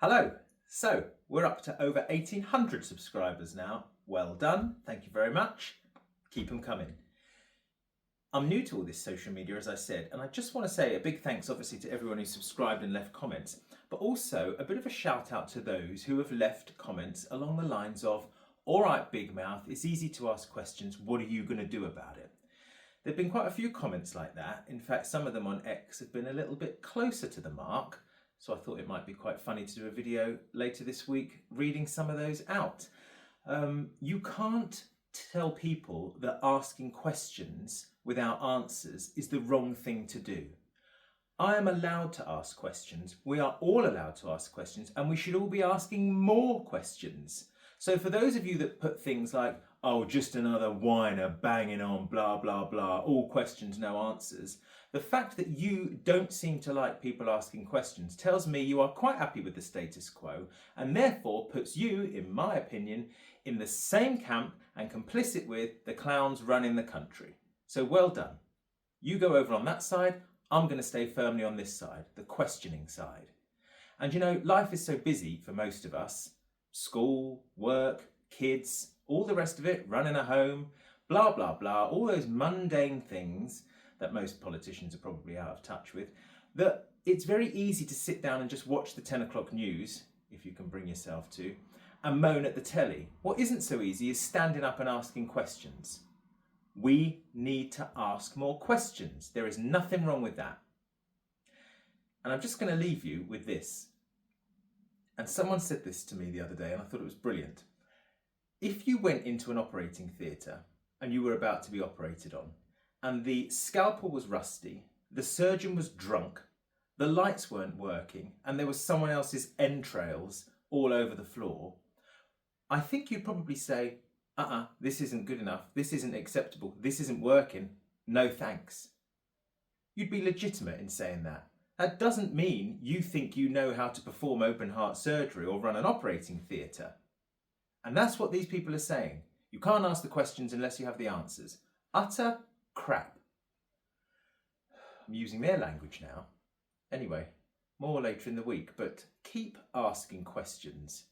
Hello. So we're up to over 1,800 subscribers now. Well done. Thank you very much. Keep them coming. I'm new to all this social media, as I said, and I just want to say a big thanks, obviously, to everyone who subscribed and left comments, but also a bit of a shout out to those who have left comments along the lines of, all right, Big Mouth, it's easy to ask questions. What are you going to do about it? There have been quite a few comments like that. In fact, some of them on X have been a little bit closer to the mark. So I thought it might be quite funny to do a video later this week reading some of those out. You can't tell people that asking questions without answers is the wrong thing to do. I am allowed to ask questions. We are all allowed to ask questions, and we should all be asking more questions. So for those of you that put things like, oh, just another whiner banging on, blah, blah, blah, all questions, no answers, the fact that you don't seem to like people asking questions tells me you are quite happy with the status quo, and therefore puts you, in my opinion, in the same camp and complicit with the clowns running the country. So well done. You go over on that side, I'm going to stay firmly on this side, the questioning side. And you know, life is so busy for most of us. School, work, kids, all the rest of it, running a home, blah, blah, blah, all those mundane things that most politicians are probably out of touch with, that it's very easy to sit down and just watch the 10 o'clock news, if you can bring yourself to, and moan at the telly. What isn't so easy is standing up and asking questions. We need to ask more questions. There is nothing wrong with that. And I'm just going to leave you with this. And someone said this to me the other day, and I thought it was brilliant. If you went into an operating theatre and you were about to be operated on, and the scalpel was rusty, the surgeon was drunk, the lights weren't working, and there was someone else's entrails all over the floor, I think you'd probably say, this isn't good enough, this isn't acceptable, this isn't working, no thanks. You'd be legitimate in saying that. That doesn't mean you think you know how to perform open heart surgery or run an operating theatre. And that's what these people are saying. You can't ask the questions unless you have the answers. Utter crap. I'm using their language now. Anyway, more later in the week, but keep asking questions.